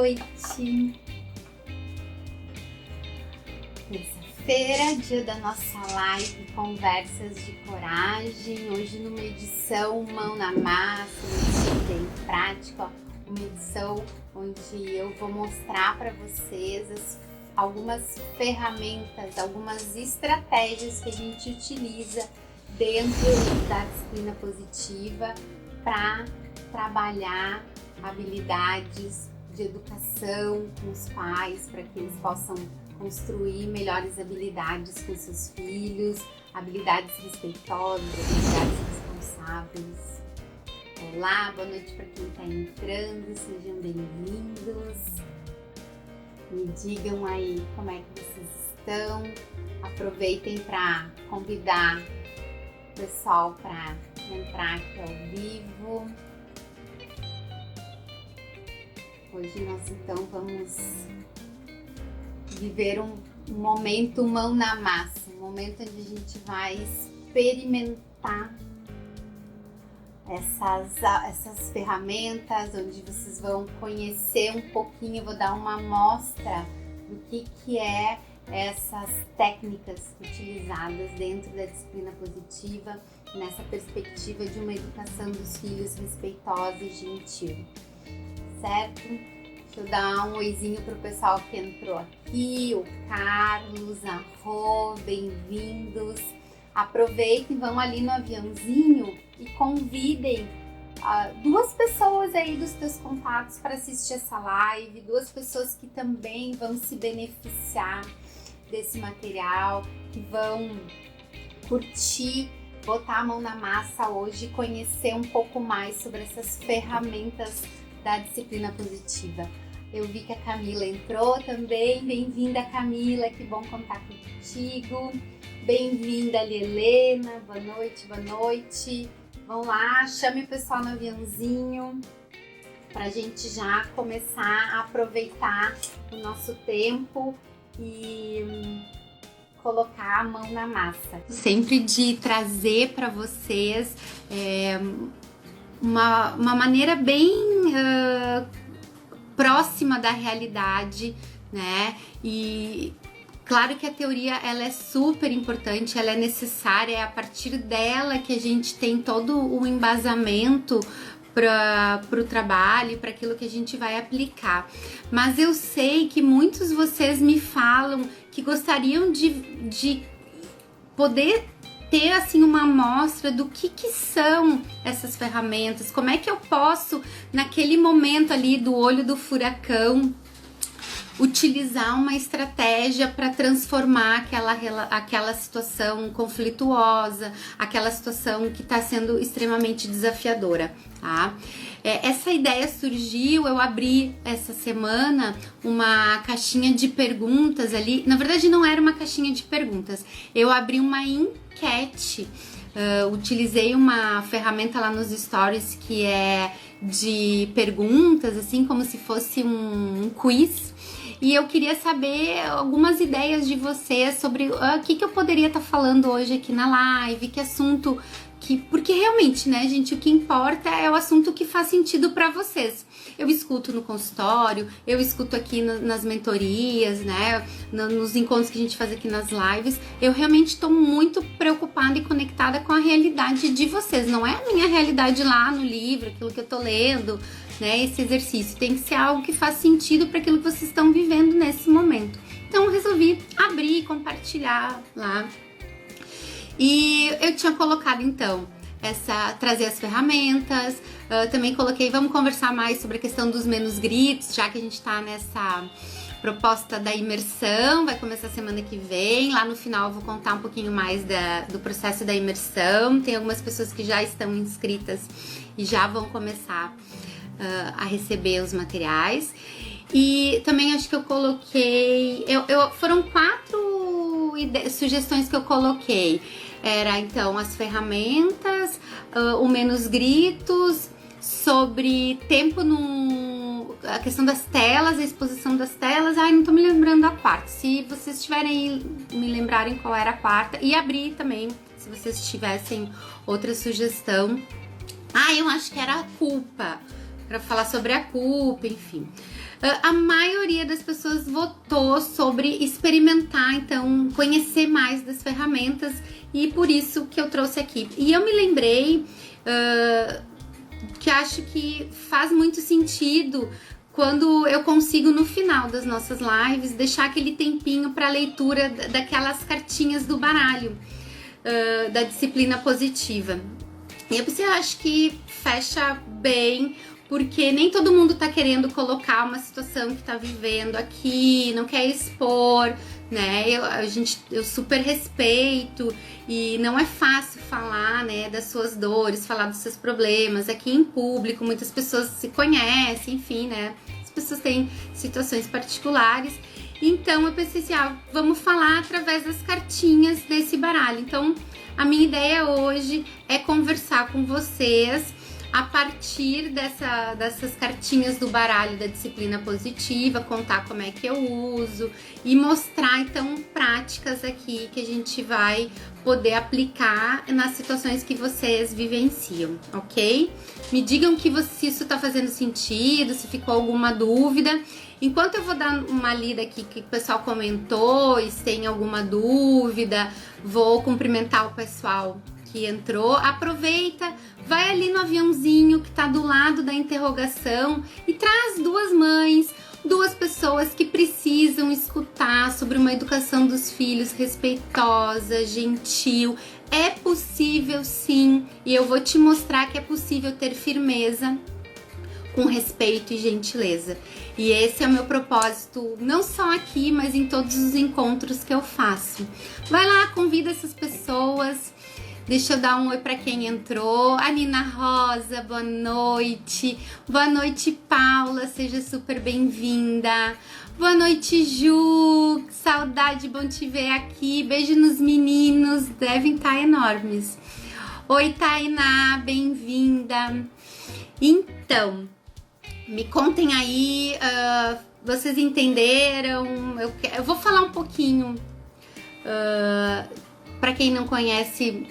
noite. Terça-feira, dia da nossa live Conversas de Coragem. Hoje numa edição mão na massa, uma edição bem prática, uma edição onde eu vou mostrar para vocês algumas ferramentas, algumas estratégias que a gente utiliza dentro da disciplina positiva para trabalhar habilidades de educação com os pais, para que eles possam construir melhores habilidades com seus filhos, habilidades respeitosas, habilidades responsáveis. Olá, boa noite para quem está entrando, sejam bem-vindos. Me digam aí como é que vocês estão. Aproveitem para convidar o pessoal para entrar aqui ao vivo. Hoje nós então vamos viver um momento mão na massa, um momento onde a gente vai experimentar essas ferramentas, onde vocês vão conhecer um pouquinho, eu vou dar uma amostra do que é essas técnicas utilizadas dentro da disciplina positiva, nessa perspectiva de uma educação dos filhos respeitosa e gentil, certo? Deixa eu dar um oizinho pro pessoal que entrou aqui, o Carlos, a Rô, bem-vindos. Aproveitem, vão ali no aviãozinho e convidem duas pessoas aí dos teus contatos para assistir essa live, duas pessoas que também vão se beneficiar desse material, que vão curtir, botar a mão na massa hoje e conhecer um pouco mais sobre essas ferramentas da disciplina positiva. Eu vi que a Camila entrou também, bem-vinda Camila, que bom contar contigo. Bem-vinda ali, Helena, boa noite, boa noite. Vamos lá, chame o pessoal no aviãozinho para a gente já começar a aproveitar o nosso tempo e colocar a mão na massa. Sempre de trazer para vocês uma maneira bem próxima da realidade, né? E claro que a teoria ela é super importante, ela é necessária, é a partir dela que a gente tem todo o embasamento para o trabalho, para aquilo que a gente vai aplicar. Mas eu sei que muitos de vocês me falam que gostariam de poder ter assim uma amostra do que são essas ferramentas, como é que eu posso, naquele momento ali do olho do furacão, utilizar uma estratégia para transformar aquela situação conflituosa, aquela situação que está sendo extremamente desafiadora, tá? Essa ideia surgiu, eu abri essa semana uma caixinha de perguntas ali, na verdade não era uma caixinha de perguntas, eu abri uma enquete, utilizei uma ferramenta lá nos stories que é de perguntas, assim como se fosse um quiz. E eu queria saber algumas ideias de vocês sobre o que eu poderia estar falando hoje aqui na live, que assunto porque realmente, né, gente, o que importa é o assunto que faz sentido para vocês. Eu escuto no consultório, eu escuto aqui nas mentorias, né, nos encontros que a gente faz aqui nas lives. Eu realmente estou muito preocupada e conectada com a realidade de vocês. Não é a minha realidade lá no livro, aquilo que eu tô lendo, né, esse exercício. Tem que ser algo que faz sentido para aquilo que vocês estão vivendo nesse momento. Então eu resolvi abrir e compartilhar lá. E eu tinha colocado então trazer as ferramentas, também coloquei, vamos conversar mais sobre a questão dos menos gritos, já que a gente tá nessa proposta da imersão, vai começar semana que vem, lá no final eu vou contar um pouquinho mais do processo da imersão, tem algumas pessoas que já estão inscritas e já vão começar a receber os materiais. E também acho que eu coloquei, foram 4 sugestões que eu coloquei. Era então as ferramentas, o menos gritos, sobre tempo a questão das telas, a exposição das telas. Ai, não tô me lembrando a quarta. Se vocês tiverem aí, me lembrarem qual era a quarta. E abrir também, se vocês tivessem outra sugestão. Eu acho que era a culpa. Para falar sobre a culpa, enfim. A maioria das pessoas votou sobre experimentar, então conhecer mais das ferramentas, e por isso que eu trouxe aqui. E eu me lembrei que acho que faz muito sentido quando eu consigo, no final das nossas lives, deixar aquele tempinho para leitura daquelas cartinhas do baralho, da disciplina positiva. E eu acho que fecha bem, porque nem todo mundo tá querendo colocar uma situação que tá vivendo aqui, não quer expor, né? Eu super respeito, e não é fácil falar, né, das suas dores, falar dos seus problemas aqui em público. Muitas pessoas se conhecem, enfim, né? As pessoas têm situações particulares. Então eu pensei assim, vamos falar através das cartinhas desse baralho. Então a minha ideia hoje é conversar com vocês a partir dessas cartinhas do baralho da disciplina positiva, contar como é que eu uso e mostrar então práticas aqui que a gente vai poder aplicar nas situações que vocês vivenciam, ok? Me digam se isso tá fazendo sentido, se ficou alguma dúvida. Enquanto eu vou dar uma lida aqui que o pessoal comentou, e se tem alguma dúvida, vou cumprimentar o pessoal que entrou. Aproveita, vai ali no aviãozinho que tá do lado da interrogação e traz duas mães, duas pessoas que precisam escutar sobre uma educação dos filhos respeitosa, gentil. É possível sim, e eu vou te mostrar que é possível ter firmeza com respeito e gentileza. E esse é o meu propósito, não só aqui, mas em todos os encontros que eu faço. Vai lá, convida essas pessoas. Deixa eu dar um oi para quem entrou. A Nina Rosa, boa noite. Boa noite, Paula, seja super bem-vinda. Boa noite, Ju. Que saudade, bom te ver aqui. Beijo nos meninos, devem estar enormes. Oi, Tainá, bem-vinda. Então, me contem aí, vocês entenderam? Eu vou falar um pouquinho, para quem não conhece,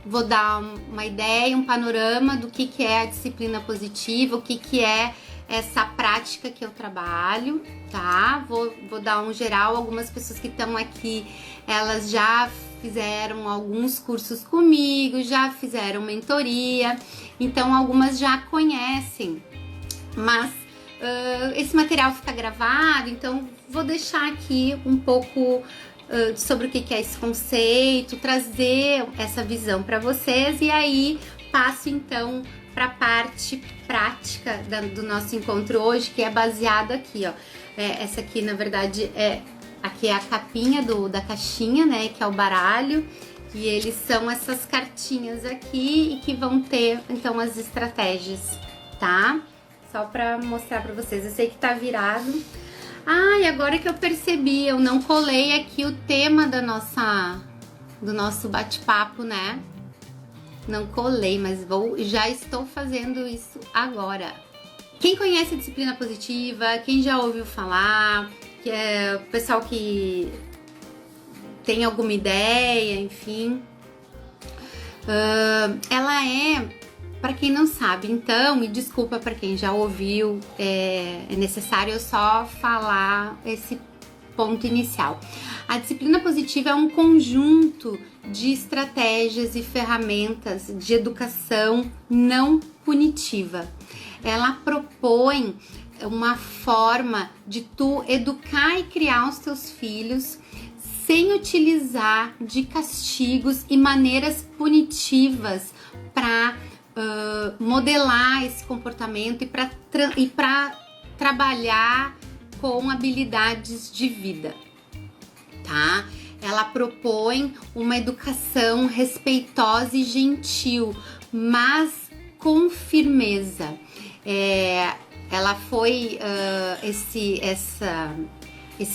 vou dar uma ideia, um panorama do que é a disciplina positiva, o que é essa prática que eu trabalho, tá? Vou dar um geral. Algumas pessoas que estão aqui, elas já fizeram alguns cursos comigo, já fizeram mentoria, então algumas já conhecem, mas esse material fica gravado, então vou deixar aqui um pouco sobre o que é esse conceito, trazer essa visão para vocês, e aí passo então para a parte prática do nosso encontro hoje, que é baseado aqui, ó. Essa aqui, na verdade, aqui é a capinha da caixinha, né, que é o baralho, e eles são essas cartinhas aqui e que vão ter então as estratégias, tá? Só para mostrar para vocês. Eu sei que tá virado. E agora que eu percebi, eu não colei aqui o tema do nosso bate-papo, né? Não colei, mas já estou fazendo isso agora. Quem conhece a disciplina positiva, quem já ouviu falar, que é o pessoal que tem alguma ideia, enfim. Ela para quem não sabe, então, me desculpa para quem já ouviu, é necessário eu só falar esse ponto inicial. A disciplina positiva é um conjunto de estratégias e ferramentas de educação não punitiva. Ela propõe uma forma de tu educar e criar os teus filhos sem utilizar de castigos e maneiras punitivas para modelar esse comportamento e para trabalhar com habilidades de vida, tá? Ela propõe uma educação respeitosa e gentil, mas com firmeza. Ela foi esse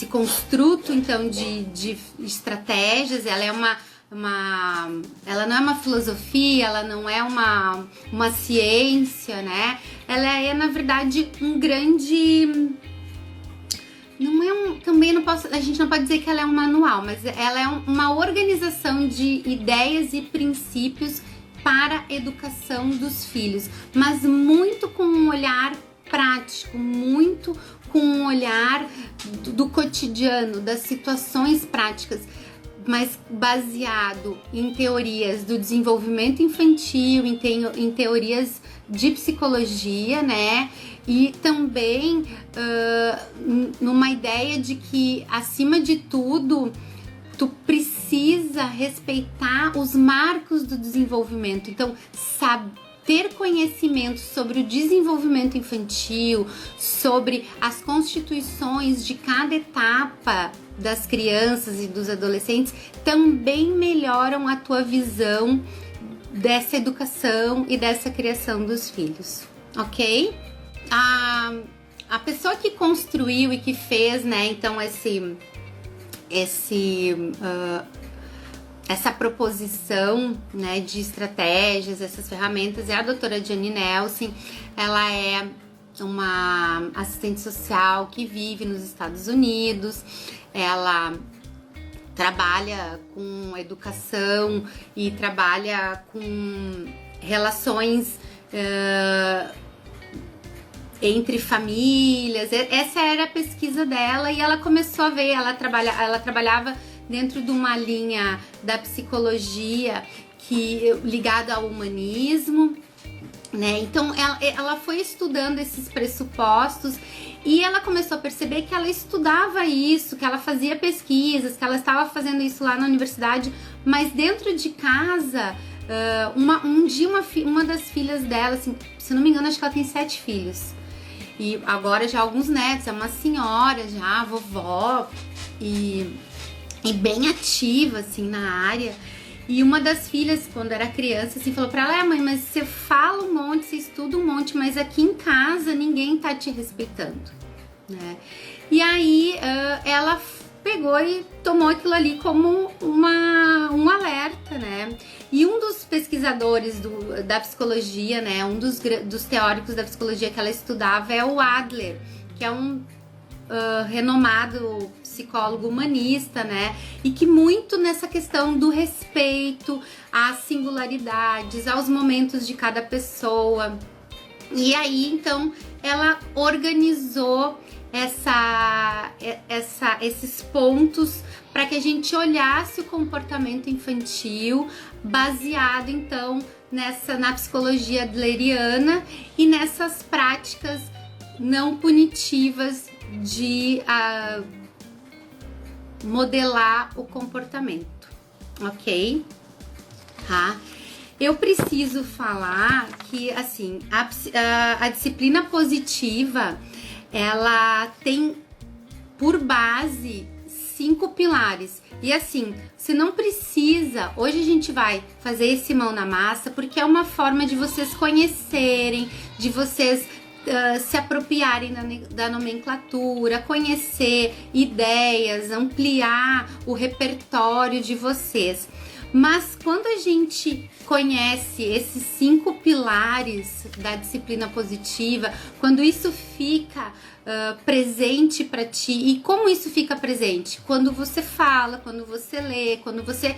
construto então de estratégias. Ela é ela não é uma filosofia, ela não é uma ciência, né? Ela é, na verdade, um grande... Também a gente não pode dizer que ela é um manual, mas ela é uma organização de ideias e princípios para a educação dos filhos, mas muito com um olhar prático, muito com um olhar do cotidiano, das situações práticas, mas baseado em teorias do desenvolvimento infantil, em teorias de psicologia, né? E também numa ideia de que, acima de tudo, tu precisa respeitar os marcos do desenvolvimento. Então, ter conhecimento sobre o desenvolvimento infantil, sobre as constituições de cada etapa das crianças e dos adolescentes, também melhoram a tua visão dessa educação e dessa criação dos filhos, ok? A pessoa que construiu e que fez, né, então essa proposição, né, de estratégias, essas ferramentas, é a doutora Janine Nelson. Ela é uma assistente social que vive nos Estados Unidos. Ela trabalha com educação e trabalha com relações entre famílias. Essa era a pesquisa dela, e ela começou a ver, ela trabalhava dentro de uma linha da psicologia ligada ao humanismo, né? Então ela foi estudando esses pressupostos, e ela começou a perceber que ela estudava isso, que ela fazia pesquisas, que ela estava fazendo isso lá na universidade, mas dentro de casa, um dia uma das filhas dela, assim, se não me engano, acho que ela tem 7 filhos, e agora já alguns netos, é uma senhora já, vovó, e bem ativa, assim, na área. E uma das filhas, quando era criança, assim, falou pra ela: mãe, mas você fala um monte, você estuda um monte, mas aqui em casa ninguém tá te respeitando, né? E aí ela pegou e tomou aquilo ali como um alerta, né? E um dos pesquisadores da psicologia, né, um dos teóricos da psicologia que ela estudava é o Adler, que é um renomado psicólogo humanista, né? E que muito nessa questão do respeito às singularidades, aos momentos de cada pessoa. E aí, então, ela organizou esses pontos para que a gente olhasse o comportamento infantil baseado, então, na psicologia adleriana e nessas práticas não punitivas de modelar o comportamento, ok? Tá? Eu preciso falar que, assim, a disciplina positiva, ela tem por base 5 pilares. E assim, você não precisa, hoje a gente vai fazer esse mão na massa, porque é uma forma de vocês conhecerem, de vocês se apropriarem da nomenclatura, conhecer ideias, ampliar o repertório de vocês. Mas quando a gente conhece esses 5 pilares da disciplina positiva, quando isso fica presente para ti, e como isso fica presente? Quando você fala, quando você lê, quando você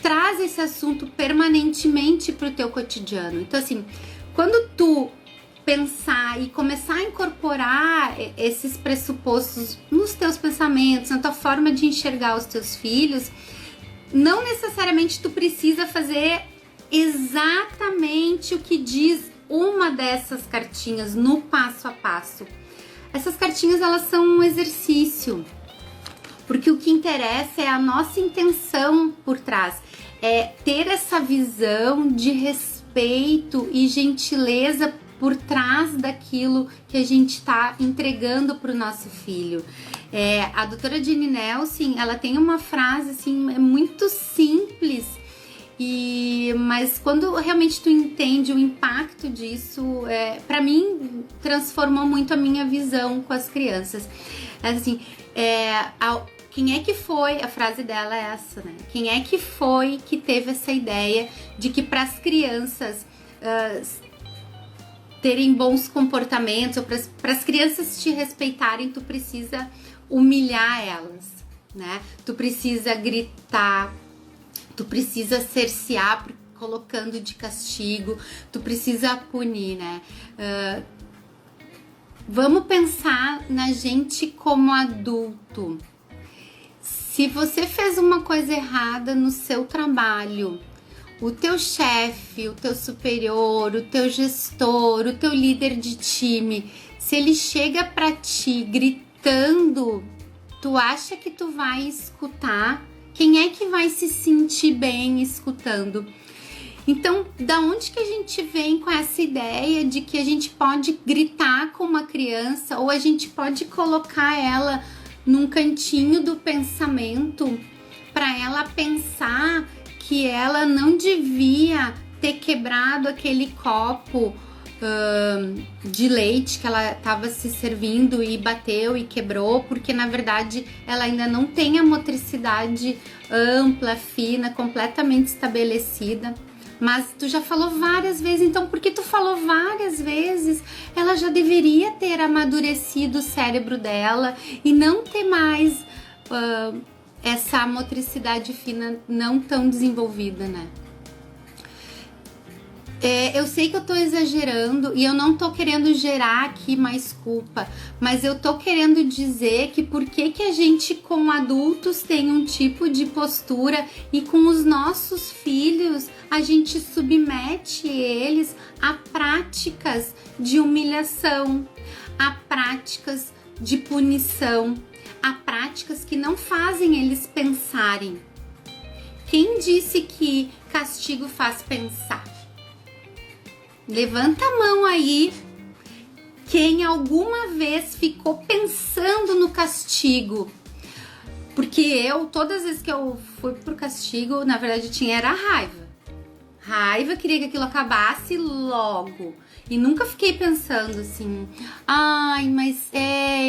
traz esse assunto permanentemente para o teu cotidiano. Então, assim, quando tu pensar e começar a incorporar esses pressupostos nos teus pensamentos, na tua forma de enxergar os teus filhos, não necessariamente tu precisa fazer exatamente o que diz uma dessas cartinhas no passo a passo. Essas cartinhas, elas são um exercício, porque o que interessa é a nossa intenção por trás, é ter essa visão de respeito e gentileza por trás daquilo que a gente está entregando para o nosso filho. A doutora Janine Nelson, ela tem uma frase assim, muito simples, mas quando realmente tu entende o impacto disso, para mim transformou muito a minha visão com as crianças. Assim, quem é que foi, a frase dela é essa, né? Quem é que foi que teve essa ideia de que para as crianças terem bons comportamentos, ou para as crianças te respeitarem, tu precisa humilhar elas, né? Tu precisa gritar, tu precisa cercear colocando de castigo, tu precisa punir, né? Vamos pensar na gente como adulto. Se você fez uma coisa errada no seu trabalho, o teu chefe, o teu superior, o teu gestor, o teu líder de time, se ele chega pra ti gritando, tu acha que tu vai escutar? Quem é que vai se sentir bem escutando? Então, da onde que a gente vem com essa ideia de que a gente pode gritar com uma criança ou a gente pode colocar ela num cantinho do pensamento para ela pensar que ela não devia ter quebrado aquele copo de leite que ela estava se servindo e bateu e quebrou, porque na verdade ela ainda não tem a motricidade ampla, fina, completamente estabelecida. Mas tu já falou várias vezes, então porque tu falou várias vezes, ela já deveria ter amadurecido o cérebro dela e não ter mais essa motricidade fina não tão desenvolvida, né? Eu sei que eu tô exagerando e eu não tô querendo gerar aqui mais culpa, mas eu tô querendo dizer que por que a gente com adultos tem um tipo de postura e com os nossos filhos a gente submete eles a práticas de humilhação, a práticas de punição, a práticas que não fazem eles pensarem. Quem disse que castigo faz pensar? Levanta a mão aí, quem alguma vez ficou pensando no castigo. Porque eu, todas as vezes que eu fui pro castigo, na verdade era raiva. Raiva, queria que aquilo acabasse logo. E nunca fiquei pensando assim, ai, mas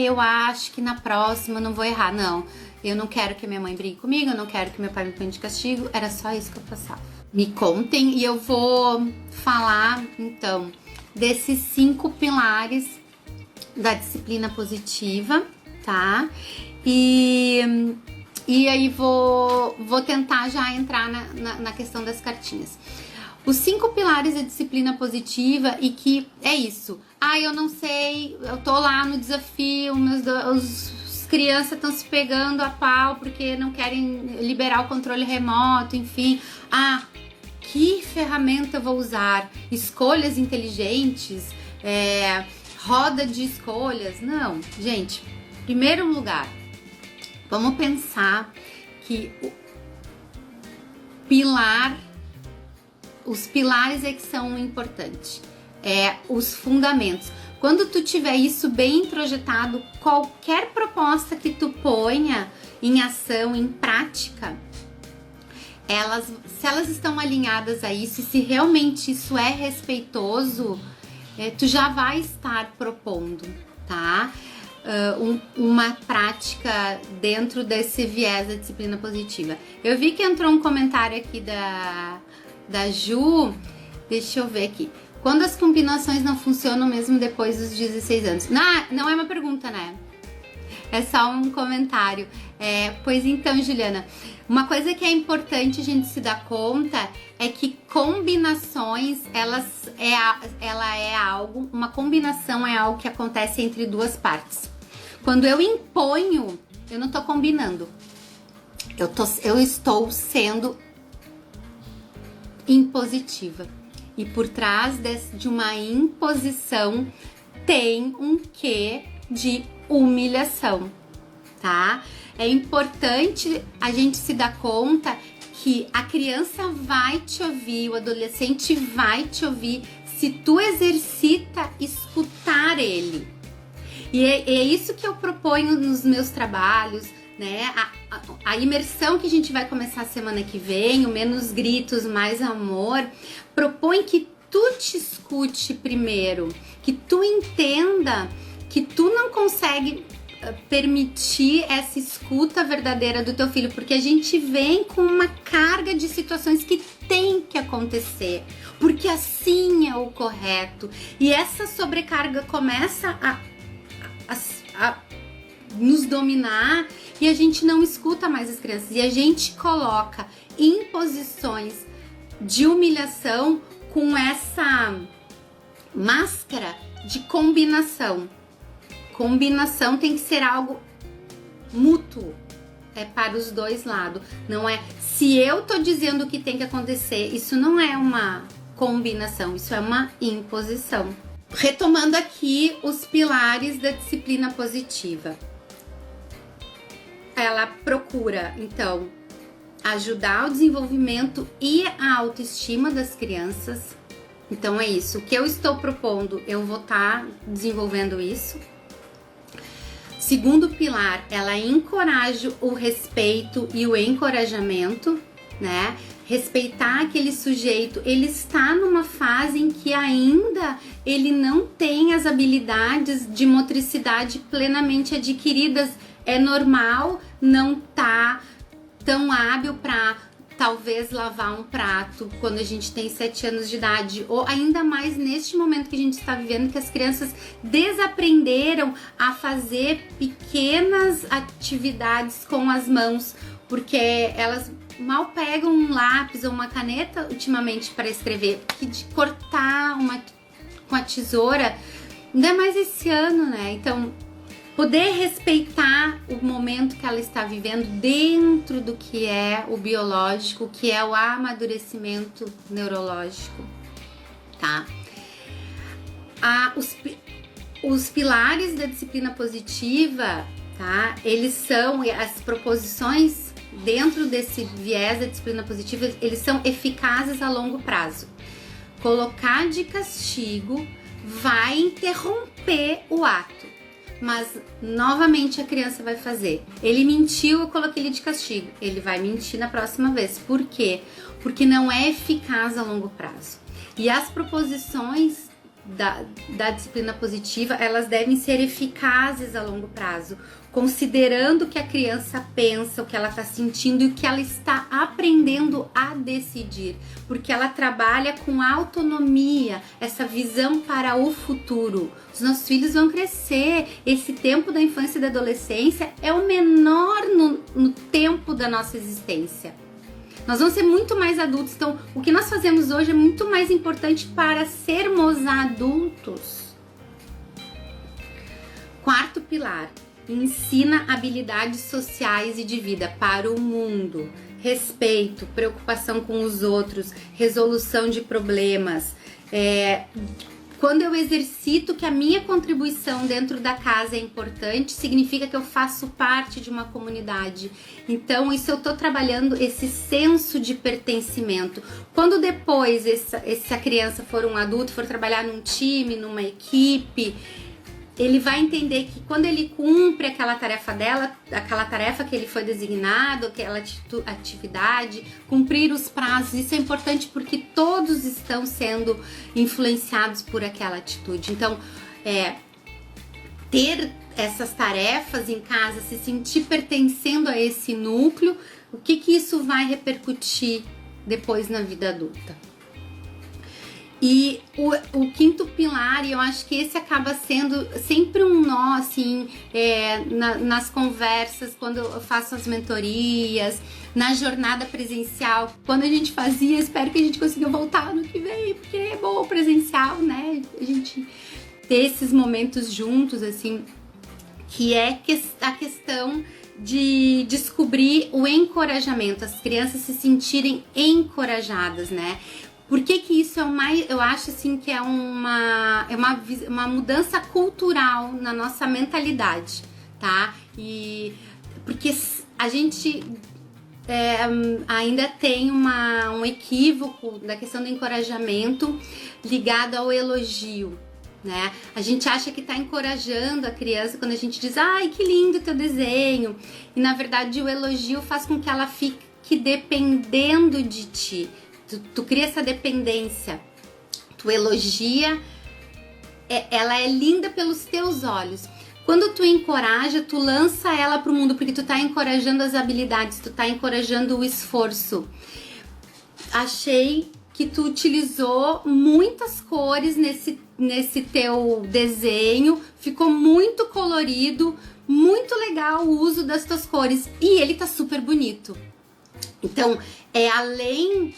eu acho que na próxima eu não vou errar. Não, eu não quero que minha mãe brigue comigo, eu não quero que meu pai me ponha de castigo. Era só isso que eu passava. Me contem e eu vou falar, então, desses 5 pilares da disciplina positiva, tá? E aí vou tentar já entrar na questão das cartinhas. Os 5 pilares da disciplina positiva e que é isso. Eu não sei, eu tô lá no desafio, as crianças estão se pegando a pau porque não querem liberar o controle remoto, enfim. Que ferramenta eu vou usar? Escolhas inteligentes? Roda de escolhas? Não, gente, em primeiro lugar, vamos pensar que os pilares é que são importantes, os fundamentos. Quando tu tiver isso bem projetado, qualquer proposta que tu ponha em ação, em prática, se elas estão alinhadas a isso e se realmente isso é respeitoso, tu já vai estar propondo, tá? Uma prática dentro desse viés da disciplina positiva. Eu vi que entrou um comentário aqui da Ju, deixa eu ver aqui. Quando as combinações não funcionam mesmo depois dos 16 anos? Não é uma pergunta, né? É só um comentário. Pois então, Juliana, uma coisa que é importante a gente se dar conta é que combinações, uma combinação é algo que acontece entre duas partes. Quando eu imponho, eu não tô combinando. Eu estou sendo impositiva. E por trás de uma imposição tem um quê de humilhação, tá? É importante a gente se dar conta que a criança vai te ouvir, o adolescente vai te ouvir se tu exercita escutar ele. E é isso que eu proponho nos meus trabalhos, né? A imersão que a gente vai começar semana que vem, o Menos Gritos, Mais Amor, propõe que tu te escute primeiro, que tu entenda que tu não consegue permitir essa escuta verdadeira do teu filho, porque a gente vem com uma carga de situações que tem que acontecer, porque assim é o correto, e essa sobrecarga começa a nos dominar e a gente não escuta mais as crianças, e a gente coloca imposições de humilhação com essa máscara de combinação. combinação tem que ser algo mútuo, para os dois lados. Não é se eu tô dizendo o que tem que acontecer, isso não é uma combinação, isso é uma imposição. Retomando aqui os pilares da disciplina positiva. Ela procura, então, ajudar o desenvolvimento e a autoestima das crianças. Então é isso, o que eu estou propondo, eu vou estar desenvolvendo isso. Segundo pilar, ela encoraja o respeito e o encorajamento, né? Respeitar aquele sujeito, ele está numa fase em que ainda ele não tem as habilidades de motricidade plenamente adquiridas. É normal não tá tão hábil para talvez lavar um prato quando a gente tem 7 anos de idade, ou ainda mais neste momento que a gente está vivendo, que as crianças desaprenderam a fazer pequenas atividades com as mãos, porque elas mal pegam um lápis ou uma caneta ultimamente para escrever, que de cortar com a tesoura, ainda mais esse ano, né? Então, poder respeitar o momento que ela está vivendo dentro do que é o biológico, que é o amadurecimento neurológico, tá? Os pilares da disciplina positiva, tá? Eles são, as proposições dentro desse viés da disciplina positiva, eles são eficazes a longo prazo. Colocar de castigo vai interromper o ato. Mas, novamente, a criança vai fazer. Ele mentiu, eu coloquei ele de castigo. Ele vai mentir na próxima vez. Por quê? Porque não é eficaz a longo prazo. E as proposições da disciplina positiva, elas devem ser eficazes a longo prazo, considerando o que a criança pensa, o que ela está sentindo e o que ela está aprendendo a decidir, porque ela trabalha com autonomia, essa visão para o futuro. Os nossos filhos vão crescer, esse tempo da infância e da adolescência é o menor no tempo da nossa existência. Nós vamos ser muito mais adultos, então o que nós fazemos hoje é muito mais importante para sermos adultos. Quarto pilar, ensina habilidades sociais e de vida para o mundo. Respeito, preocupação com os outros, resolução de problemas. Quando eu exercito que a minha contribuição dentro da casa é importante, significa que eu faço parte de uma comunidade. Então, isso eu estou trabalhando esse senso de pertencimento. Quando depois essa criança for um adulto, for trabalhar num time, numa equipe, ele vai entender que quando ele cumpre aquela tarefa dela, aquela tarefa que ele foi designado, aquela atividade, cumprir os prazos, isso é importante porque todos estão sendo influenciados por aquela atitude. Então, ter essas tarefas em casa, se sentir pertencendo a esse núcleo, o que isso vai repercutir depois na vida adulta? E o quinto pilar, e eu acho que esse acaba sendo sempre um nó, assim, nas conversas, quando eu faço as mentorias, na jornada presencial, quando a gente fazia, espero que a gente consiga voltar no que vem, porque é bom o presencial, né? A gente ter esses momentos juntos, assim, que é a questão de descobrir o encorajamento, as crianças se sentirem encorajadas, né? Por que isso é eu acho assim que é uma mudança cultural na nossa mentalidade, tá? E porque a gente ainda tem um equívoco da questão do encorajamento ligado ao elogio, né? A gente acha que tá encorajando a criança quando a gente diz, ai, que lindo teu desenho. E na verdade o elogio faz com que ela fique dependendo de ti. Tu cria essa dependência, tu elogia, ela é linda pelos teus olhos. Quando tu encoraja, tu lança ela pro mundo, porque tu tá encorajando as habilidades, tu tá encorajando o esforço. Achei que tu utilizou muitas cores nesse teu desenho, ficou muito colorido, muito legal o uso das tuas cores e ele tá super bonito. Então, além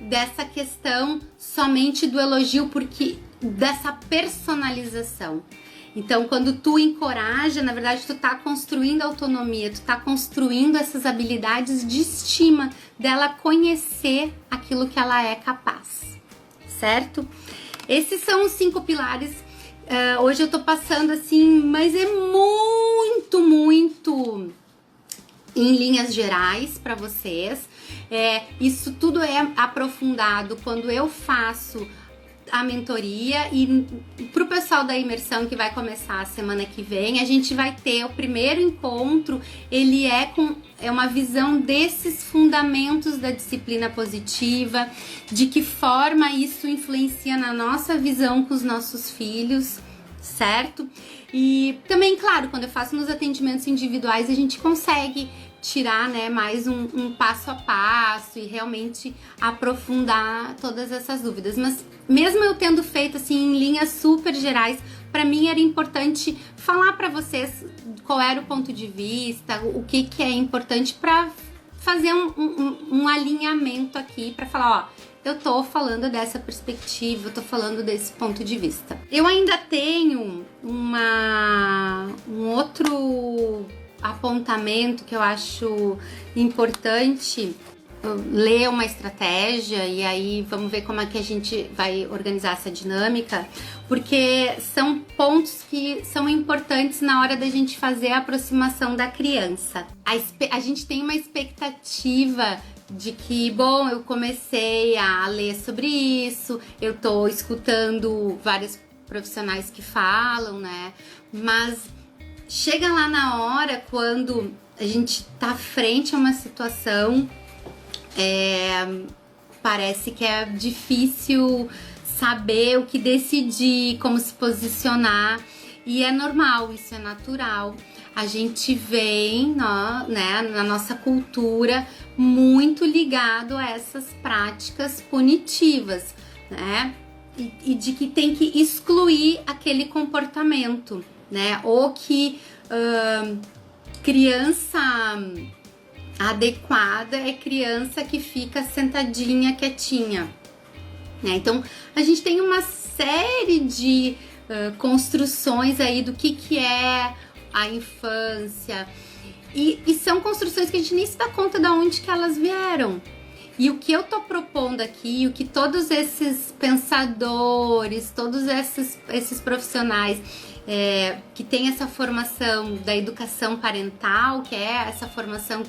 dessa questão somente do elogio, porque dessa personalização. Então, quando tu encoraja, na verdade, tu tá construindo autonomia, tu tá construindo essas habilidades de estima dela conhecer aquilo que ela é capaz, certo? Esses são os 5 pilares. Hoje eu tô passando assim, mas é muito em linhas gerais para vocês. Isso tudo é aprofundado quando eu faço a mentoria, e pro pessoal da imersão que vai começar a semana que vem, a gente vai ter o primeiro encontro. Ele é uma visão desses fundamentos da disciplina positiva, de que forma isso influencia na nossa visão com os nossos filhos, certo? E também, claro, quando eu faço nos atendimentos individuais, a gente consegue tirar, né, mais um passo a passo e realmente aprofundar todas essas dúvidas. Mas mesmo eu tendo feito assim em linhas super gerais, para mim era importante falar para vocês qual era o ponto de vista, o que é importante, para fazer um alinhamento aqui, para falar, ó, eu tô falando dessa perspectiva, eu tô falando desse ponto de vista. Eu ainda tenho um outro apontamento que eu acho importante, ler uma estratégia, e aí vamos ver como é que a gente vai organizar essa dinâmica, porque são pontos que são importantes na hora da gente fazer a aproximação da criança. A gente tem uma expectativa de que, bom, eu comecei a ler sobre isso, eu tô escutando vários profissionais que falam, né, mas chega lá na hora, quando a gente tá frente a uma situação, parece que é difícil saber o que decidir, como se posicionar, e é normal, isso é natural. A gente vem, né, na nossa cultura muito ligado a essas práticas punitivas, né, e de que tem que excluir aquele comportamento, né? Ou que criança adequada é criança que fica sentadinha, quietinha, né? Então a gente tem uma série de construções aí do que é a infância, e são construções que a gente nem se dá conta de onde que elas vieram. E o que eu tô propondo aqui, o que todos esses pensadores, todos esses profissionais que tem essa formação da educação parental, que é essa formação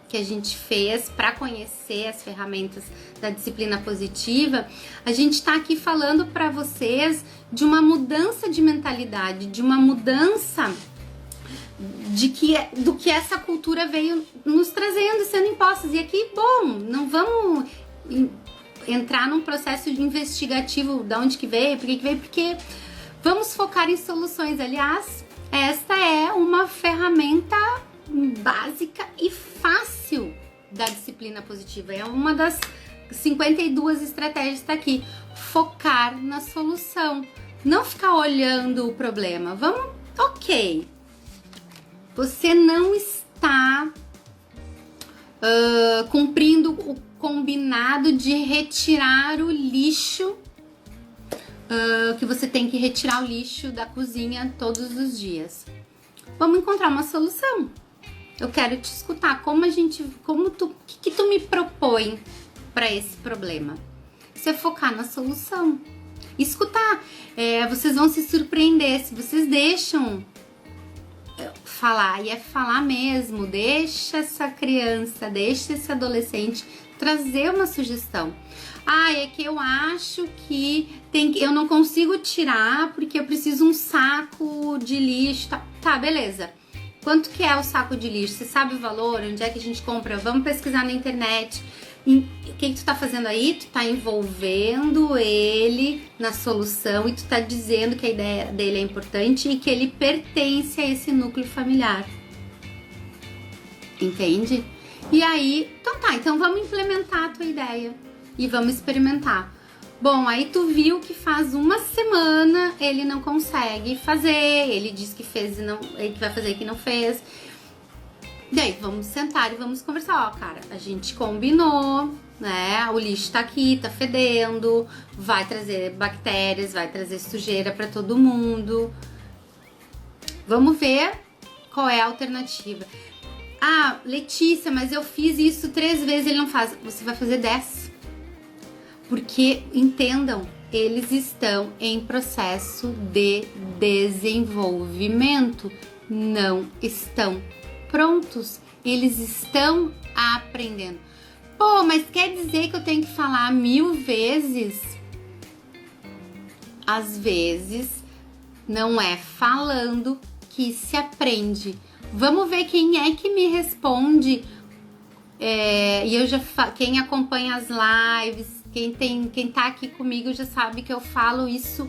que a gente fez para conhecer as ferramentas da disciplina positiva, a gente está aqui falando para vocês de uma mudança de mentalidade, de uma mudança do que essa cultura veio nos trazendo, sendo impostas. E aqui, bom, não vamos entrar num processo investigativo de onde que veio, por que veio, porque vamos focar em soluções. Aliás, esta é uma ferramenta básica e fácil da disciplina positiva. É uma das 52 estratégias, tá aqui. Focar na solução. Não ficar olhando o problema. Ok. Você não está cumprindo o combinado de retirar o lixo, que você tem que retirar o lixo da cozinha todos os dias. Vamos encontrar uma solução. Eu quero te escutar. O que tu me propõe para esse problema? Você focar na solução. Escutar. Vocês vão se surpreender se vocês deixam falar, e é falar mesmo. Deixa essa criança, deixa esse adolescente trazer uma sugestão. É que eu acho que eu não consigo tirar porque eu preciso um saco de lixo. Tá, beleza. Quanto que é o saco de lixo? Você sabe o valor? Onde é que a gente compra? Vamos pesquisar na internet. O que tu tá fazendo aí? Tu tá envolvendo ele na solução e tu tá dizendo que a ideia dele é importante e que ele pertence a esse núcleo familiar. Entende? E aí, então vamos implementar a tua ideia e vamos experimentar. Bom, aí tu viu que faz uma semana ele não consegue fazer, ele diz que fez e não, ele que vai fazer e que não fez. Daí vamos sentar e vamos conversar. Cara, a gente combinou, né? O lixo tá aqui, tá fedendo, vai trazer bactérias, vai trazer sujeira pra todo mundo. Vamos ver qual é a alternativa. Ah, Letícia, mas eu fiz isso 3 vezes, ele não faz. Você vai fazer 10. Porque, entendam, eles estão em processo de desenvolvimento. Não estão prontos. Eles estão aprendendo. Pô, mas quer dizer que eu tenho que falar 1000 vezes? Às vezes, não é falando que se aprende. Vamos ver quem é que me responde. E eu já quem acompanha as lives, quem tá aqui comigo já sabe que eu falo isso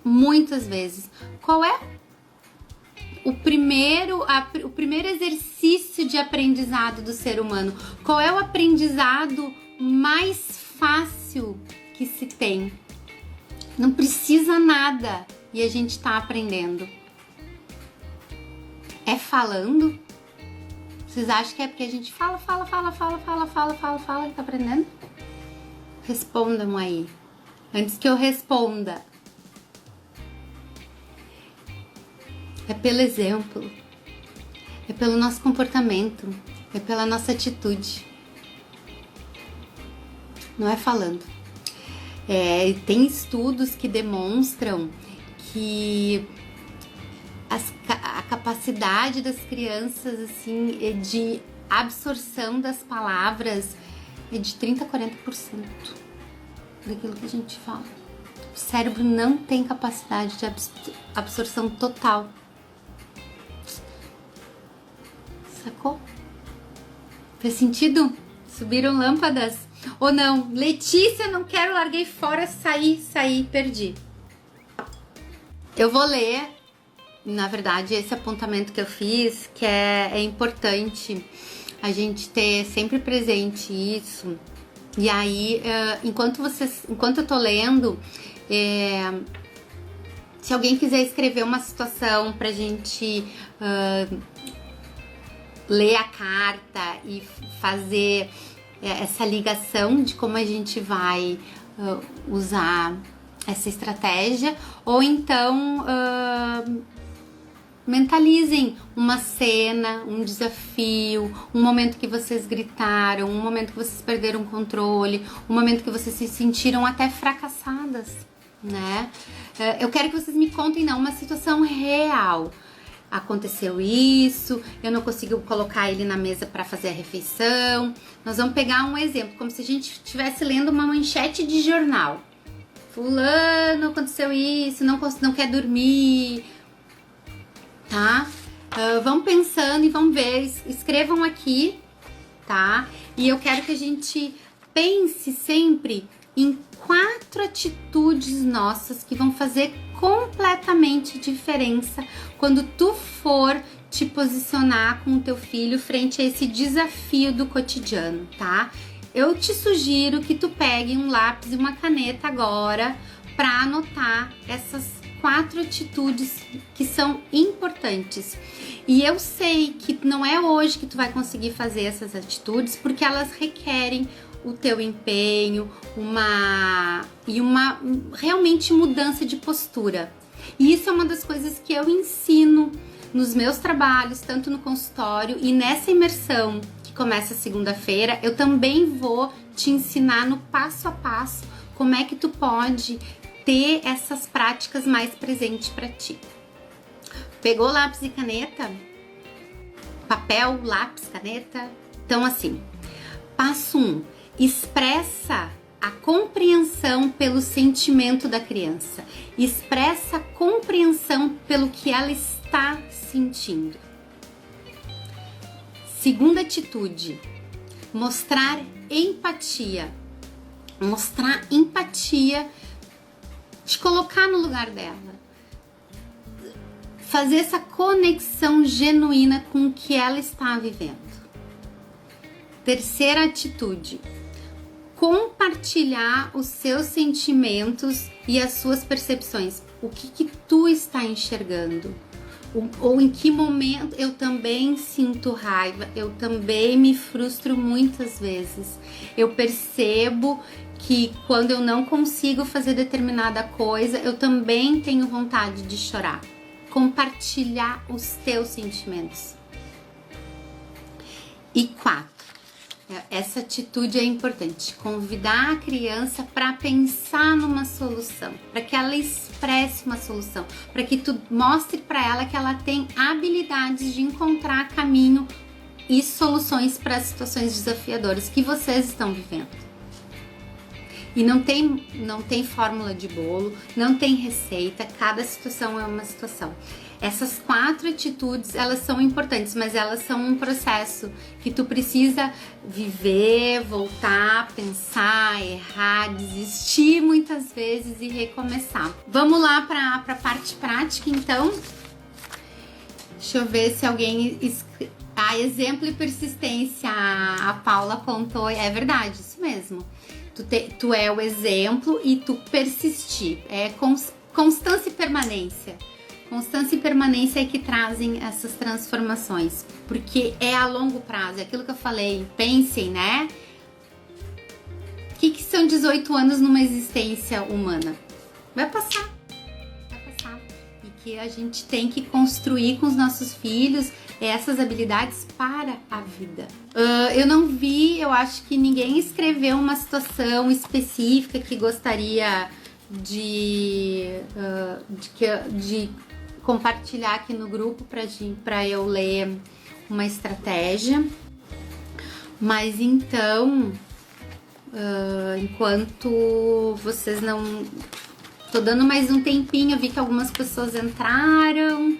muitas vezes. Qual é o primeiro exercício de aprendizado do ser humano? Qual é o aprendizado mais fácil que se tem? Não precisa nada e a gente tá aprendendo. É falando? Vocês acham que é porque a gente fala e tá aprendendo? Respondam aí. Antes que eu responda. É pelo exemplo. É pelo nosso comportamento. É pela nossa atitude. Não é falando. Tem estudos que demonstram que a capacidade das crianças, assim, de absorção das palavras é de 30% a 40% daquilo que a gente fala. O cérebro não tem capacidade de absorção total. Sacou? Fez sentido? Subiram lâmpadas? Ou não? Letícia, não quero, larguei fora, saí, perdi. Eu vou ler. Na verdade, esse apontamento que eu fiz, que é importante a gente ter sempre presente isso. E aí, enquanto eu tô lendo, se alguém quiser escrever uma situação pra gente ler a carta e fazer essa ligação de como a gente vai usar essa estratégia, ou então mentalizem uma cena, um desafio, um momento que vocês gritaram, um momento que vocês perderam o controle, um momento que vocês se sentiram até fracassadas, né? Eu quero que vocês me contem, uma situação real. Aconteceu isso, eu não consigo colocar ele na mesa para fazer a refeição. Nós vamos pegar um exemplo, como se a gente estivesse lendo uma manchete de jornal. Fulano, aconteceu isso, não quer dormir, tá? Vão pensando e vão ver, escrevam aqui, tá? E eu quero que a gente pense sempre em 4 atitudes nossas que vão fazer completamente diferença quando tu for te posicionar com o teu filho frente a esse desafio do cotidiano, tá? Eu te sugiro que tu pegue um lápis e uma caneta agora para anotar essas 4 atitudes que são importantes. E eu sei que não é hoje que tu vai conseguir fazer essas atitudes, porque elas requerem o teu empenho, uma realmente mudança de postura. E isso é uma das coisas que eu ensino nos meus trabalhos, tanto no consultório e nessa imersão que começa segunda-feira. Eu também vou te ensinar no passo a passo como é que tu pode ter essas práticas mais presentes para ti. Pegou lápis e caneta? Papel, lápis, caneta? Então assim, passo 1, expressa a compreensão pelo sentimento da criança. Expressa a compreensão pelo que ela está sentindo. Segunda atitude, mostrar empatia. Mostrar empatia, te colocar no lugar dela. Fazer essa conexão genuína com o que ela está vivendo. Terceira atitude, compartilhar os seus sentimentos e as suas percepções. O que tu está enxergando? Ou em que momento eu também sinto raiva, eu também me frustro muitas vezes. Eu percebo que quando eu não consigo fazer determinada coisa, eu também tenho vontade de chorar. compartilhar os teus sentimentos. E 4, essa atitude é importante, convidar a criança para pensar numa solução, para que ela expresse uma solução, para que tu mostre para ela que ela tem habilidades de encontrar caminho e soluções para as situações desafiadoras que vocês estão vivendo. E não tem fórmula de bolo, não tem receita, cada situação é uma situação. Essas 4 atitudes, elas são importantes, mas elas são um processo que tu precisa viver, voltar, pensar, errar, desistir muitas vezes e recomeçar. Vamos lá para a parte prática, então. Deixa eu ver se alguém... exemplo e persistência, a Paula apontou, é verdade, isso mesmo. Tu é o exemplo e tu persistir, é constância e permanência. Constância e permanência é que trazem essas transformações, porque é a longo prazo, é aquilo que eu falei, pensem, né? O que são 18 anos numa existência humana? Vai passar. E que a gente tem que construir com os nossos filhos essas habilidades para a vida. Eu não vi, eu acho que ninguém escreveu uma situação específica que gostaria de compartilhar aqui no grupo para eu ler uma estratégia. Mas então, enquanto vocês não... Tô dando mais um tempinho, eu vi que algumas pessoas entraram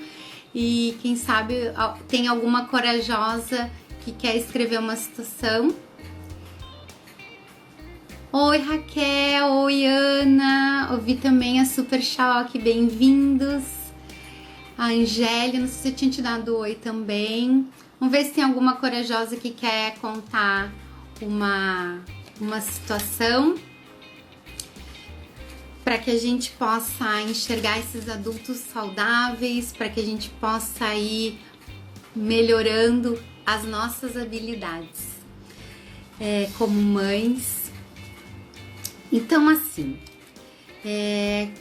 e quem sabe tem alguma corajosa que quer escrever uma situação. Oi Raquel, oi Ana, ouvi também a Super Choque, bem-vindos. A Angélia, não sei se eu tinha te dado oi também. Vamos ver se tem alguma corajosa que quer contar uma situação para que a gente possa enxergar esses adultos saudáveis, para que a gente possa ir melhorando as nossas habilidades como mães. Então, assim,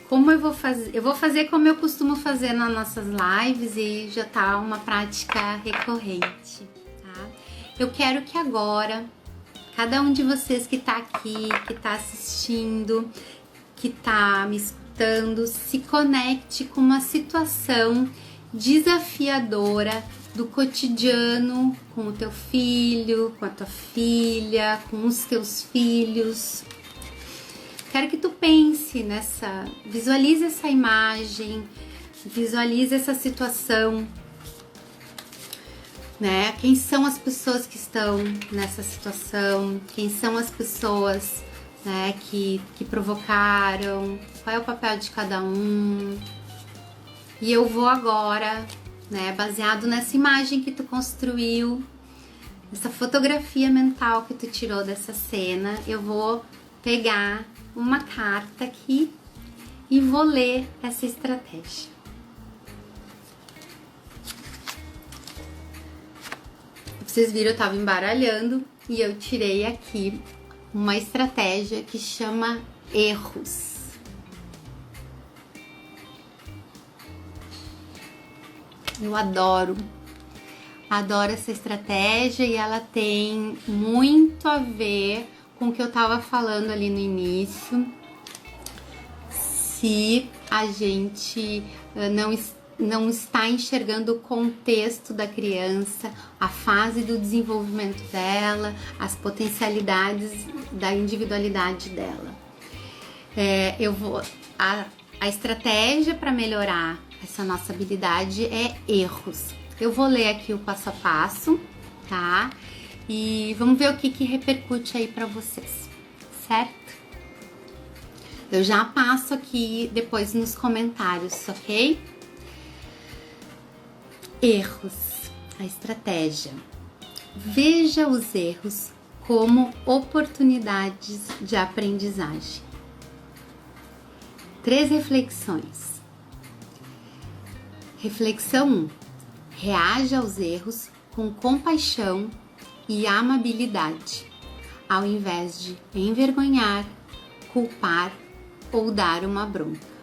como eu vou fazer como eu costumo fazer nas nossas lives e já tá uma prática recorrente, tá? Eu quero que agora, cada um de vocês que tá aqui, que tá assistindo, que tá me escutando, se conecte com uma situação desafiadora do cotidiano com o teu filho, com a tua filha, com os teus filhos. Quero que tu pense visualize essa imagem, visualize essa situação, né? Quem são as pessoas que estão nessa situação? Quem são as pessoas, né, que provocaram? Qual é o papel de cada um? E eu vou agora, né, baseado nessa imagem que tu construiu, essa fotografia mental que tu tirou dessa cena, eu vou pegar uma carta aqui e vou ler essa estratégia. Vocês viram, eu tava embaralhando e eu tirei aqui uma estratégia que chama erros. Eu adoro essa estratégia e ela tem muito a ver com o que eu tava falando ali no início. Se a gente não está enxergando o contexto da criança, a fase do desenvolvimento dela, as potencialidades da individualidade dela. A estratégia para melhorar essa nossa habilidade é erros. Eu vou ler aqui o passo a passo, tá? E vamos ver o que repercute aí para vocês, certo? Eu já passo aqui depois nos comentários, ok? Erros, a estratégia. Veja os erros como oportunidades de aprendizagem. 3 reflexões. Reflexão 1. Reaja aos erros com compaixão e amabilidade, ao invés de envergonhar, culpar ou dar uma bronca.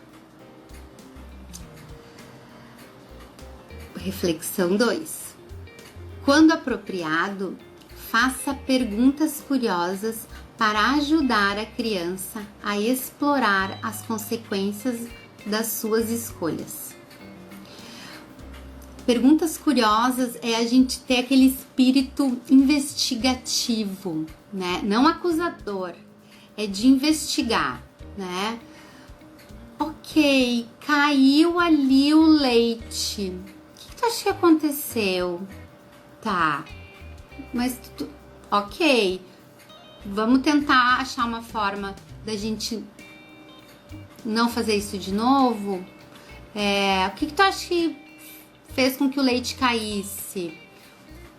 Reflexão 2. Quando apropriado, faça perguntas curiosas para ajudar a criança a explorar as consequências das suas escolhas. Perguntas curiosas é a gente ter aquele espírito investigativo, né? Não acusador, é de investigar, né? Ok, caiu ali o leite. O que tu acha que aconteceu? Tá, mas ok, vamos tentar achar uma forma da gente não fazer isso de novo. O que tu acha que fez com que o leite caísse?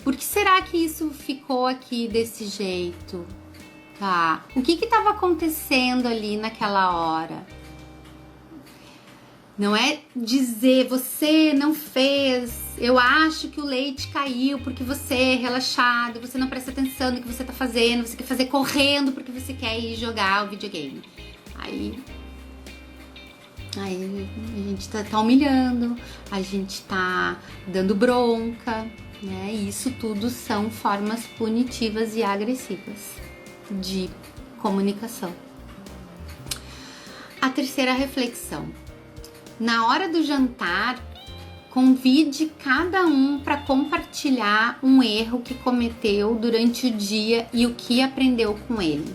Por que será que isso ficou aqui desse jeito? Tá, o que estava acontecendo ali naquela hora? Não é dizer, você não fez, eu acho que o leite caiu porque você é relaxado, você não presta atenção no que você tá fazendo, você quer fazer correndo porque você quer ir jogar o videogame. Aí a gente tá humilhando, a gente tá dando bronca, né? E isso tudo são formas punitivas e agressivas de comunicação. A terceira reflexão. Na hora do jantar, convide cada um para compartilhar um erro que cometeu durante o dia e o que aprendeu com ele.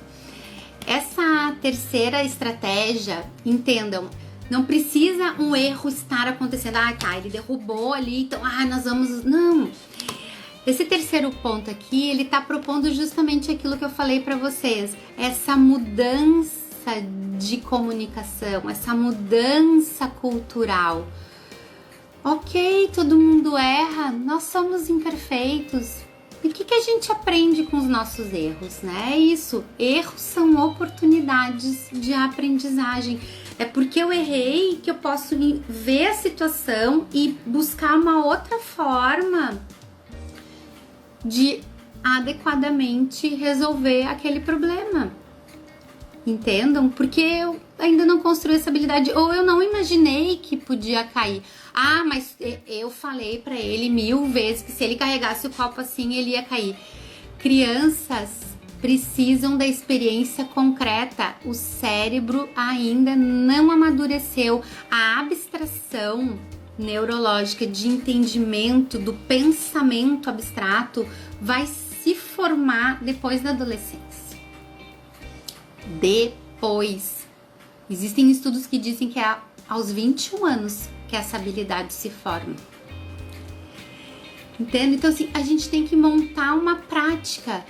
Essa terceira estratégia, entendam, não precisa um erro estar acontecendo. Ele derrubou ali, então, nós vamos... Não! Esse terceiro ponto aqui, ele tá propondo justamente aquilo que eu falei para vocês. Essa mudança de comunicação, essa mudança cultural. Ok, todo mundo erra, nós somos imperfeitos. E o que a gente aprende com os nossos erros, né? É isso, erros são oportunidades de aprendizagem. É porque eu errei que eu posso ver a situação e buscar uma outra forma de adequadamente resolver aquele problema. Entendam? Porque eu ainda não construí essa habilidade, ou eu não imaginei que podia cair. Mas eu falei pra ele 1000 vezes que se ele carregasse o copo assim, ele ia cair. Crianças precisam da experiência concreta. O cérebro ainda não amadureceu. A abstração neurológica de entendimento do pensamento abstrato vai se formar depois da adolescência. Depois. Existem estudos que dizem que é aos 21 anos que essa habilidade se forma. Entende? Então, assim, a gente tem que montar uma prática.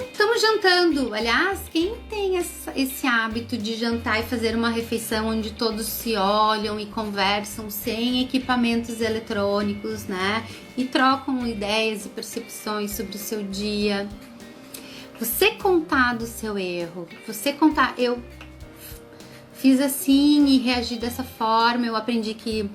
Estamos jantando. Aliás, quem tem esse hábito de jantar e fazer uma refeição onde todos se olham e conversam sem equipamentos eletrônicos, né? E trocam ideias e percepções sobre o seu dia. Você contar do seu erro, você contar, eu fiz assim e reagi dessa forma, eu aprendi que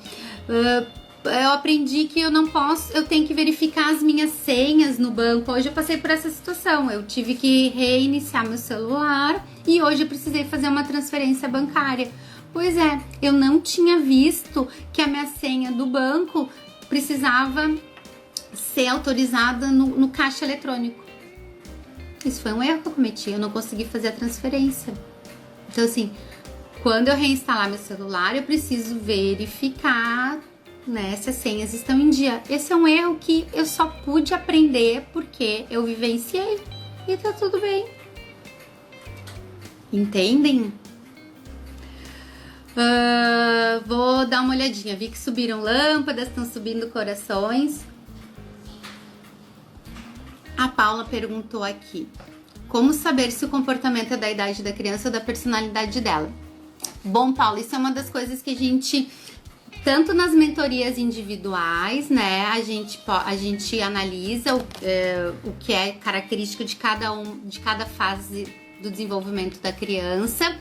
eu não posso, eu tenho que verificar as minhas senhas no banco. Hoje eu passei por essa situação, eu tive que reiniciar meu celular e hoje eu precisei fazer uma transferência bancária. Pois é, eu não tinha visto que a minha senha do banco precisava ser autorizada no caixa eletrônico. Isso foi um erro que eu cometi, eu não consegui fazer a transferência. Então, assim, quando eu reinstalar meu celular, eu preciso verificar, né, se as senhas estão em dia. Esse é um erro que eu só pude aprender porque eu vivenciei e tá tudo bem. Entendem? Vou dar uma olhadinha. Vi que subiram lâmpadas, estão subindo corações. A Paula perguntou aqui: como saber se o comportamento é da idade da criança ou da personalidade dela? Bom, Paula, isso é uma das coisas que a gente, tanto nas mentorias individuais, né, a gente analisa o que é característico de cada fase do desenvolvimento da criança.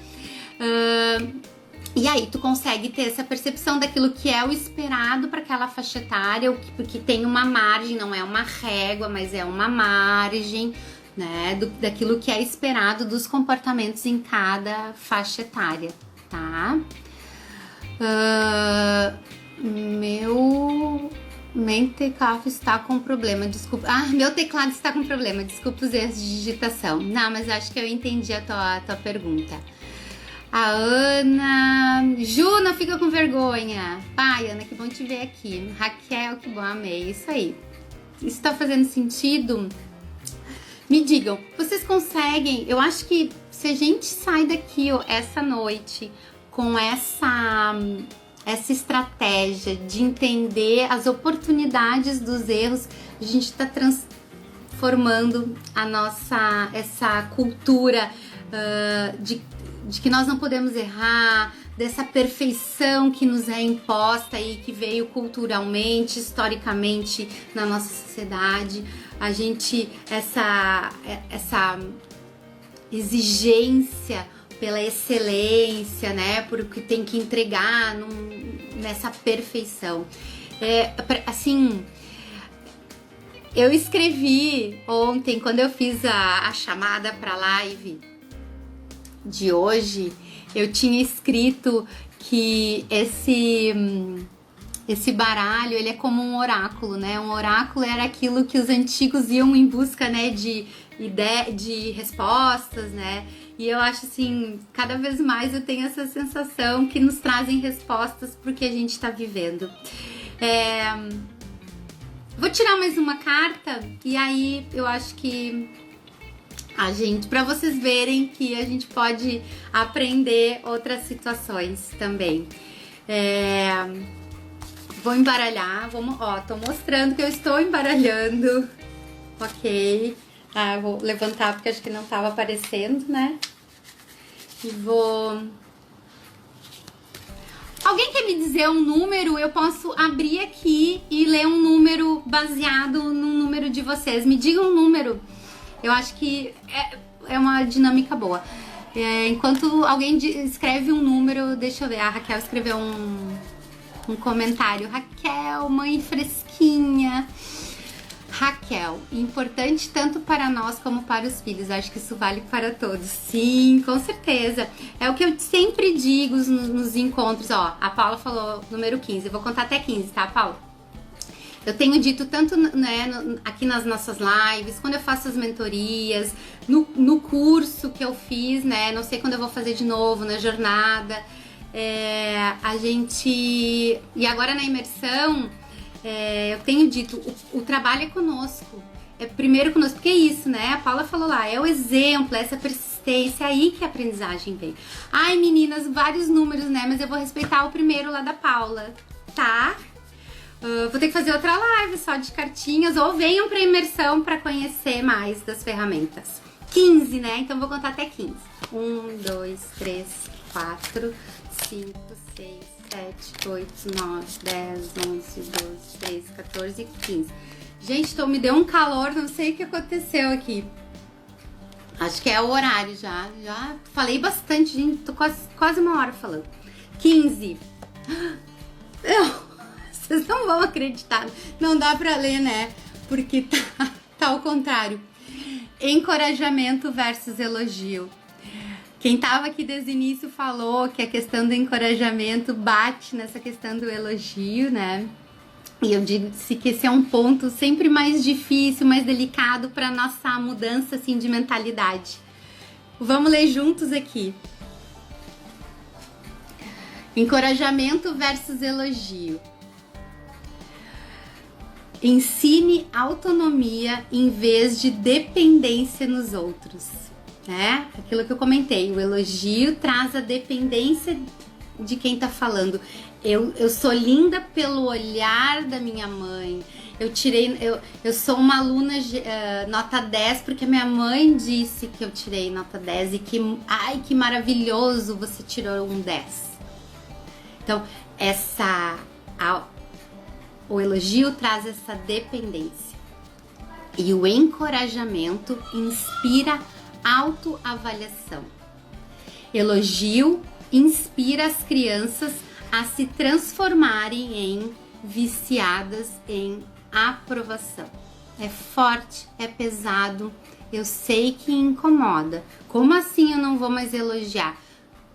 E aí tu consegue ter essa percepção daquilo que é o esperado para aquela faixa etária, porque tem uma margem, não é uma régua, mas é uma margem, né, daquilo que é esperado dos comportamentos em cada faixa etária, tá? Mentecalf está com problema, desculpa. Ah, meu teclado está com problema, desculpa os erros de digitação. Não, mas acho que eu entendi a tua pergunta. A Ana... Ju, não fica com vergonha. Pai, Ana, que bom te ver aqui. Raquel, que bom, amei. Isso aí. Isso tá fazendo sentido? Me digam, vocês conseguem... Eu acho que se a gente sai daqui essa noite com essa estratégia de entender as oportunidades dos erros, a gente está transformando essa cultura de que nós não podemos errar, dessa perfeição que nos é imposta e que veio culturalmente, historicamente na nossa sociedade. A gente, essa exigência pela excelência, né, por o que tem que entregar nessa perfeição. Assim, eu escrevi ontem, quando eu fiz a chamada para live de hoje, eu tinha escrito que esse baralho, ele é como um oráculo, né? Um oráculo era aquilo que os antigos iam em busca, né, de respostas, né? E eu acho assim, cada vez mais eu tenho essa sensação que nos trazem respostas pro que a gente tá vivendo. Vou tirar mais uma carta e aí eu acho que para vocês verem que a gente pode aprender outras situações também. Vou embaralhar, tô mostrando que eu estou embaralhando, ok? Eu vou levantar porque acho que não estava aparecendo, né? E vou... Alguém quer me dizer um número? Eu posso abrir aqui e ler um número baseado no número de vocês. Me diga um número. Eu acho que é uma dinâmica boa. Enquanto alguém escreve um número, deixa eu ver, a Raquel escreveu um comentário. Raquel, mãe fresquinha. Raquel, importante tanto para nós como para os filhos. Acho que isso vale para todos. Sim, com certeza. É o que eu sempre digo nos encontros. Ó, a Paula falou número 15. Eu vou contar até 15, tá, Paula? Eu tenho dito tanto, né, aqui nas nossas lives, quando eu faço as mentorias, no curso que eu fiz, né, não sei quando eu vou fazer de novo, na jornada, e agora na imersão, eu tenho dito, o trabalho é conosco, é primeiro conosco, porque é isso, né, a Paula falou lá, é o exemplo, essa persistência, é aí que a aprendizagem vem. Ai, meninas, vários números, né, mas eu vou respeitar o primeiro lá da Paula, tá? Vou ter que fazer outra live só de cartinhas, ou venham pra imersão pra conhecer mais das ferramentas. 15, né? Então vou contar até 15. 1, 2, 3, 4, 5, 6, 7, 8, 9, 10, 11, 12, 13, 14 e 15. Gente, então me deu um calor, não sei o que aconteceu aqui. Acho que é o horário já. Já falei bastante, gente. Tô quase uma hora falando. 15. Vocês não vão acreditar. Não dá pra ler, né? Porque tá ao contrário. Encorajamento versus elogio. Quem tava aqui desde o início falou que a questão do encorajamento bate nessa questão do elogio, né? E eu disse que esse é um ponto sempre mais difícil, mais delicado para nossa mudança assim, de mentalidade. Vamos ler juntos aqui. Encorajamento versus elogio. Ensine autonomia em vez de dependência nos outros, né? Aquilo que eu comentei, o elogio traz a dependência de quem tá falando. Eu sou linda pelo olhar da minha mãe. Eu sou uma aluna nota 10 porque minha mãe disse que eu tirei nota 10 e que maravilhoso, você tirou um 10. Então, o elogio traz essa dependência. E o encorajamento inspira autoavaliação. Elogio inspira as crianças a se transformarem em viciadas em aprovação. É forte, é pesado, eu sei que incomoda. Como assim eu não vou mais elogiar?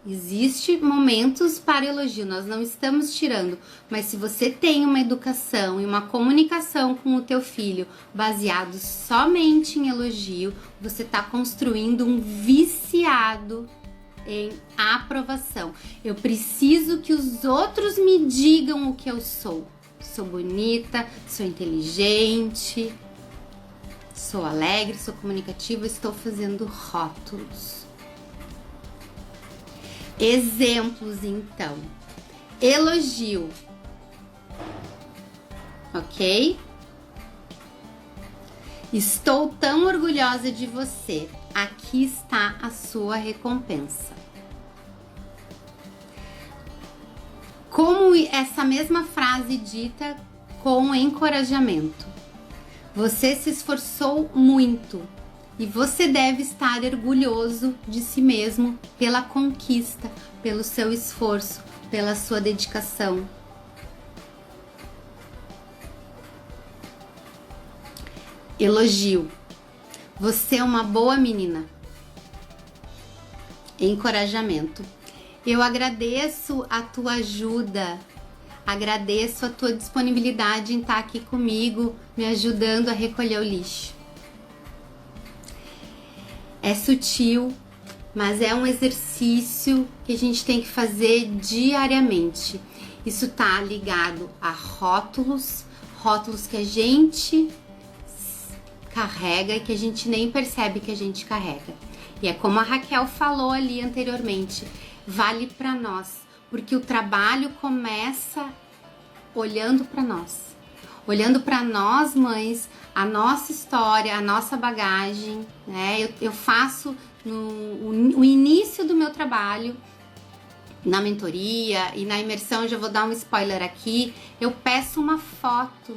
Existe momentos para elogio, nós não estamos tirando, mas se você tem uma educação e uma comunicação com o teu filho baseado somente em elogio, você está construindo um viciado em aprovação. Eu preciso que os outros me digam o que eu sou. Sou bonita, sou inteligente, sou alegre, sou comunicativa, estou fazendo rótulos. Exemplos, então. Elogio. Ok? Estou tão orgulhosa de você. Aqui está a sua recompensa. Como essa mesma frase dita com encorajamento. Você se esforçou muito. E você deve estar orgulhoso de si mesmo pela conquista, pelo seu esforço, pela sua dedicação. Elogio. Você é uma boa menina. Encorajamento. Eu agradeço a tua ajuda, agradeço a tua disponibilidade em estar aqui comigo, me ajudando a recolher o lixo. É sutil, mas é um exercício que a gente tem que fazer diariamente. Isso tá ligado a rótulos que a gente carrega e que a gente nem percebe que a gente carrega. E é como a Raquel falou ali anteriormente, vale para nós, porque o trabalho começa olhando para nós. Olhando para nós, mães, a nossa história, a nossa bagagem, né? Eu faço o início do meu trabalho na mentoria e na imersão, já vou dar um spoiler aqui, eu peço uma foto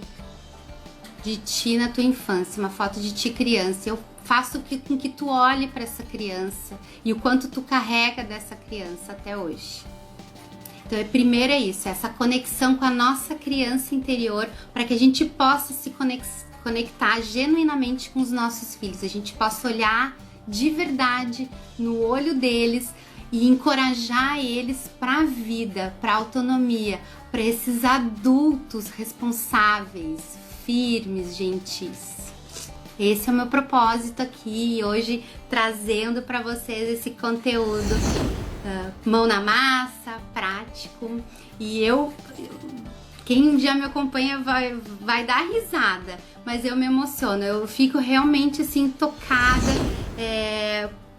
de ti na tua infância, uma foto de ti criança. Eu faço com que tu olhe para essa criança e o quanto tu carrega dessa criança até hoje. Então, primeiro é isso, essa conexão com a nossa criança interior, para que a gente possa se conectar genuinamente com os nossos filhos, a gente possa olhar de verdade no olho deles e encorajar eles para a vida, para a autonomia, para esses adultos responsáveis, firmes, gentis. Esse é o meu propósito aqui hoje, trazendo para vocês esse conteúdo mão na massa, prático. E quem já me acompanha vai dar risada, mas eu me emociono, eu fico realmente assim tocada,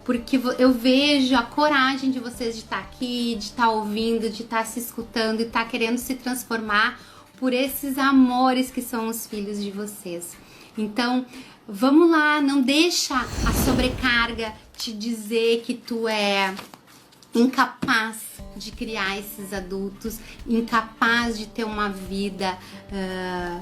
porque eu vejo a coragem de vocês de estar aqui, de estar ouvindo, de estar se escutando e estar querendo se transformar por esses amores que são os filhos de vocês. Então, vamos lá, não deixa a sobrecarga te dizer que tu é incapaz de criar esses adultos, incapaz de ter uma vida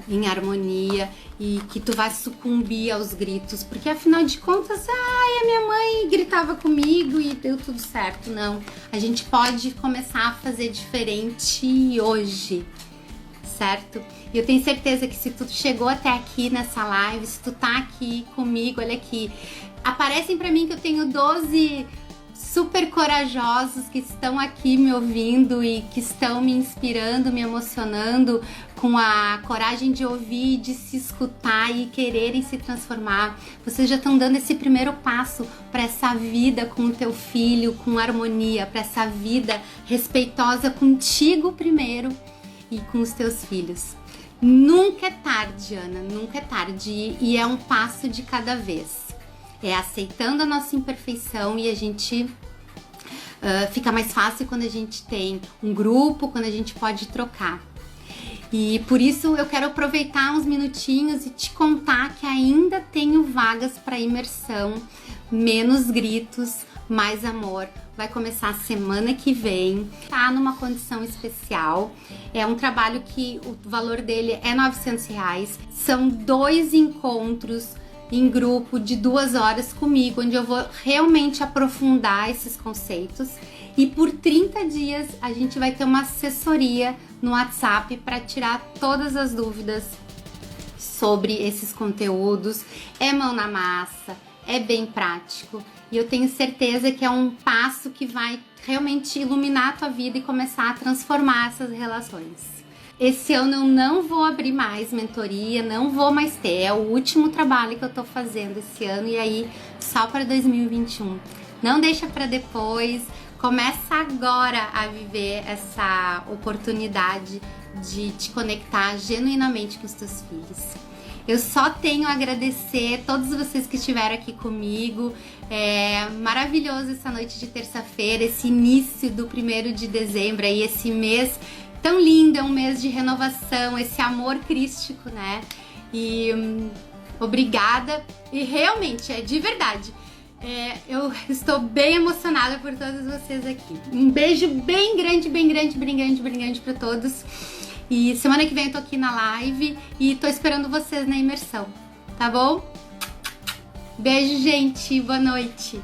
em harmonia e que tu vai sucumbir aos gritos, porque afinal de contas, a minha mãe gritava comigo e deu tudo certo. Não, a gente pode começar a fazer diferente hoje, certo? E eu tenho certeza que se tu chegou até aqui nessa live, se tu tá aqui comigo, olha aqui, aparecem pra mim que eu tenho 12 super corajosos que estão aqui me ouvindo e que estão me inspirando, me emocionando, com a coragem de ouvir, de se escutar e quererem se transformar. Vocês já estão dando esse primeiro passo para essa vida com o teu filho, com harmonia, para essa vida respeitosa contigo primeiro e com os teus filhos. Nunca é tarde, Ana, nunca é tarde, e é um passo de cada vez. É aceitando a nossa imperfeição, e a gente fica mais fácil quando a gente tem um grupo, quando a gente pode trocar. E por isso eu quero aproveitar uns minutinhos e te contar que ainda tenho vagas para imersão, menos gritos, mais amor. Vai começar semana que vem, tá numa condição especial. É um trabalho que o valor dele é R$900. São 2 encontros em grupo de 2 horas comigo, onde eu vou realmente aprofundar esses conceitos. E por 30 dias a gente vai ter uma assessoria no WhatsApp para tirar todas as dúvidas sobre esses conteúdos. É mão na massa, é bem prático. E eu tenho certeza que é um passo que vai realmente iluminar a tua vida e começar a transformar essas relações. Esse ano eu não vou abrir mais mentoria, não vou mais ter. É o último trabalho que eu tô fazendo esse ano e aí só para 2021. Não deixa para depois. Começa agora a viver essa oportunidade de te conectar genuinamente com os teus filhos. Eu só tenho a agradecer todos vocês que estiveram aqui comigo. É maravilhoso essa noite de terça-feira, esse início do 1º de dezembro aí, esse mês tão lindo, é um mês de renovação, esse amor crístico, né? E obrigada. E realmente, de verdade, eu estou bem emocionada por todos vocês aqui. Um beijo bem grande, bem grande, bem grande, bem grande para todos. E semana que vem eu tô aqui na live e tô esperando vocês na imersão, tá bom? Beijo, gente. Boa noite.